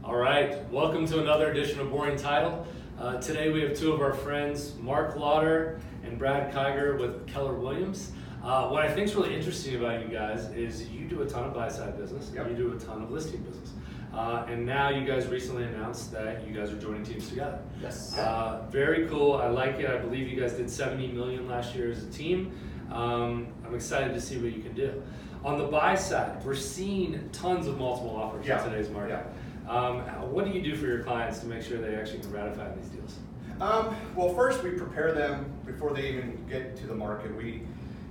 All right, welcome to another edition of Boring Title. Today we have two of our friends, Mark Lawter and Brad Kiger with Keller Williams. What I think is really interesting about you guys is you do a ton of buy-side business, and you do a ton of listing business. And now you guys recently announced that you guys are joining teams together. Yes. Very cool, I like it. I believe you guys did $70 million last year as a team. I'm excited to see what you can do. On the buy side, we're seeing tons of multiple offers in today's market. What do you do for your clients to make sure they actually can ratify these deals? Well, first we prepare them before they even get to the market. We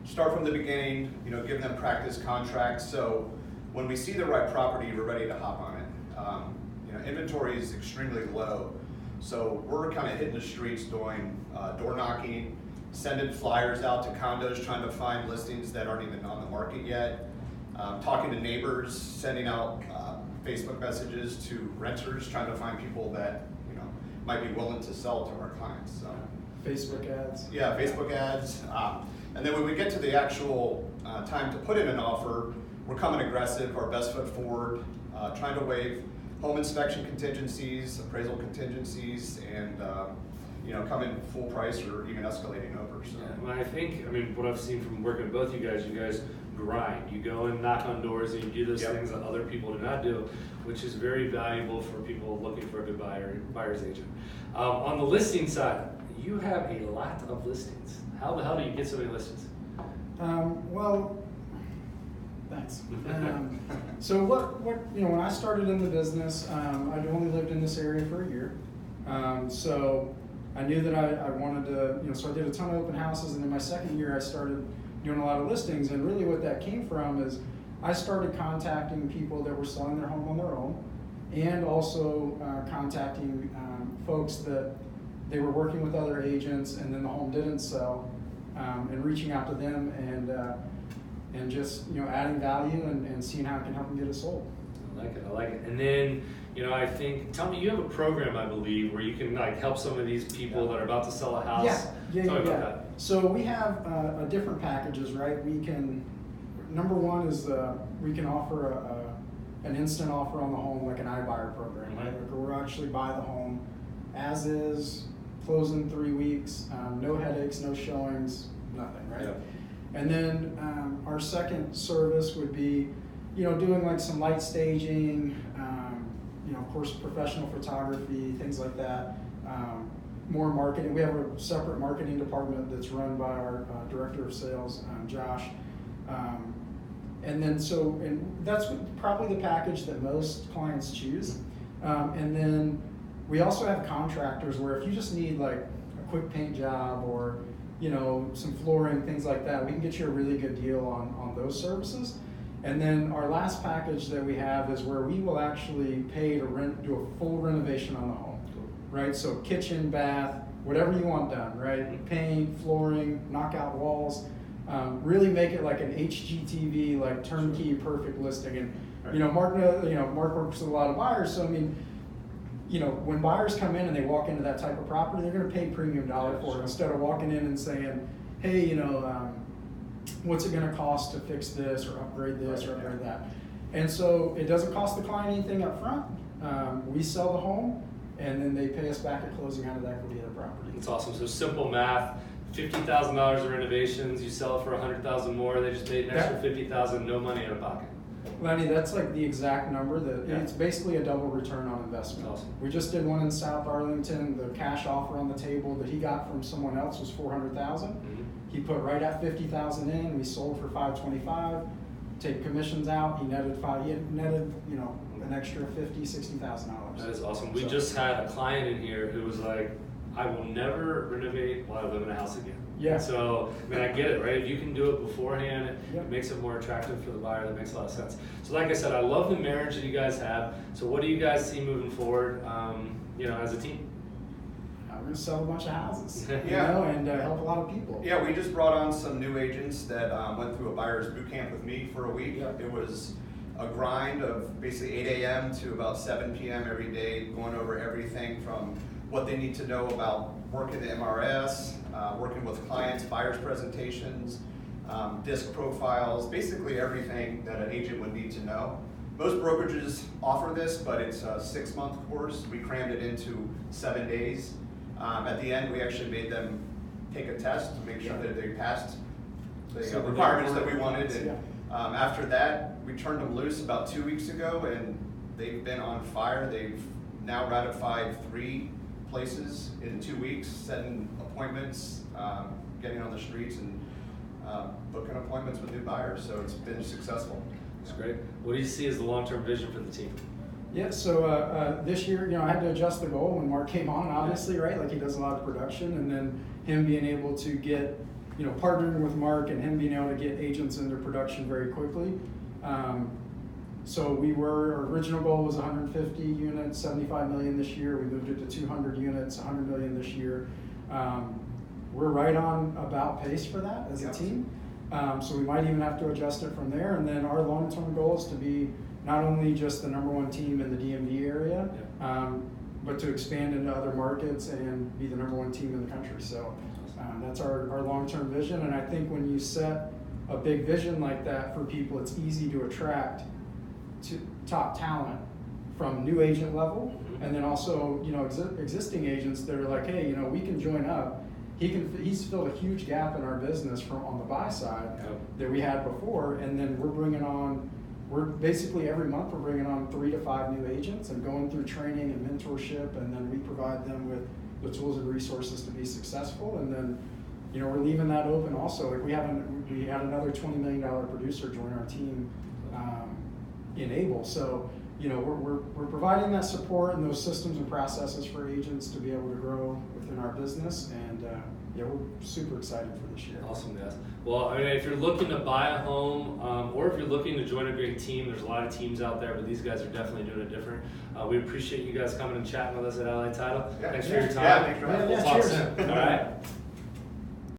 start from the beginning, give them practice contracts. So when we see the right property, we're ready to hop on it. Inventory is extremely low. So we're kind of hitting the streets doing door knocking, sending flyers out to condos, trying to find listings that aren't even on the market yet, talking to neighbors, sending out Facebook messages to renters, trying to find people that might be willing to sell to our clients. So Facebook ads. Yeah, Facebook ads. And then when we get to the actual time to put in an offer, we're coming aggressive, our best foot forward, trying to waive home inspection contingencies, appraisal contingencies, and come in full price or even escalating over. So. Yeah, well, what I've seen from working with both you guys grind. You go and knock on doors and you do those things that other people do not do, which is very valuable for people looking for a good buyer's agent. On the listing side, you have a lot of listings. How the hell do you get so many listings? Well, thanks. So when I started in the business, I'd only lived in this area for a year. So I knew that I wanted to, so I did a ton of open houses, and in my second year I started doing a lot of listings, and really what that came from is I started contacting people that were selling their home on their own, and also contacting folks that they were working with other agents and then the home didn't sell, and reaching out to them and just adding value and seeing how I can help them get it sold. I like it. And then, tell me, you have a program, I believe, where you can help some of these people that are about to sell a house. Yeah. About that. So we have different packages, right? Number one is we can offer an instant offer on the home, like an iBuyer program, right? Like we'll actually buy the home as is, close in 3 weeks, no headaches, no showings, nothing, right? Yep. And then our second service would be, doing some light staging, of course, professional photography, things like that. More marketing. We have a separate marketing department that's run by our director of sales, Josh. And that's probably the package that most clients choose. And then we also have contractors where if you just need a quick paint job or some flooring, things like that, we can get you a really good deal on those services. And then our last package that we have is where we will actually pay to do a full renovation on the home, right? So kitchen, bath, whatever you want done, right? Paint, flooring, knock out walls, really make it like an HGTV, turnkey, perfect listing. And Mark works with a lot of buyers, so when buyers come in and they walk into that type of property, they're going to pay premium dollar for it instead of walking in and saying, hey, what's it going to cost to fix this or upgrade this or upgrade that? And so it doesn't cost the client anything up front. We sell the home, and then they pay us back at closing out of the equity of the property. That's awesome. So simple math, $50,000 in renovations, you sell it for $100,000 more, they just paid an extra $50,000, no money out of pocket. Lenny, that's the exact number. It's basically a double return on investment. Awesome. We just did one in South Arlington. The cash offer on the table that he got from someone else was $400,000. He put right at $50,000 in. We sold for $525. Take commissions out. He netted an extra $50,000, $60,000. That is awesome. We just had a client in here who was like, I will never renovate while I live in a house again. Yeah. So, I get it, right? If you can do it beforehand, it makes it more attractive for the buyer. That makes a lot of sense. So like I said, I love the marriage that you guys have. So what do you guys see moving forward, as a team? We're going to sell a bunch of houses, and help a lot of people. Yeah, we just brought on some new agents that went through a buyer's boot camp with me for a week. Yeah. It was a grind of basically 8 a.m. to about 7 p.m. every day, going over everything from what they need to know about working the MRS, working with clients, buyers presentations, disc profiles, basically everything that an agent would need to know. Most brokerages offer this, but it's a 6-month course. We crammed it into 7 days. At the end, we actually made them take a test to make sure that they passed the requirements that we wanted. And after that, we turned them loose about 2 weeks ago, and they've been on fire. They've now ratified 3 places in 2 weeks, setting appointments, getting on the streets, and booking appointments with new buyers. So it's been successful. That's great. What do you see as the long-term vision for the team? Yeah, so this year, I had to adjust the goal when Mark came on, obviously, right? Like, he does a lot of production, and then him being able to get, partnering with Mark and him being able to get agents into production very quickly. So our original goal was 150 units, 75 million this year. We moved it to 200 units, 100 million this year. We're right on about pace for that as a team. So we might even have to adjust it from there. And then our long-term goal is to be not only just the #1 team in the DMV area, but to expand into other markets and be the #1 team in the country. So that's our long-term vision. And I think when you set a big vision like that for people, it's easy to attract top talent from new agent level, and then also existing agents that are like, hey, we can join up. He's filled a huge gap in our business on the buy side that we had before, and then we're basically every month we're bringing on 3 to 5 new agents and going through training and mentorship, and then we provide them with the tools and resources to be successful. And then we're leaving that open also. Like we had another $20 million producer join our team in Able. So we're providing that support and those systems and processes for agents to be able to grow within our business, and we're super excited for this year. Awesome, guys. Well, if you're looking to buy a home, or if you're looking to join a great team, there's a lot of teams out there, but these guys are definitely doing it different. We appreciate you guys coming and chatting with us at LA Title. Thanks for your time. Yeah, thanks for having us. Cheers. All right.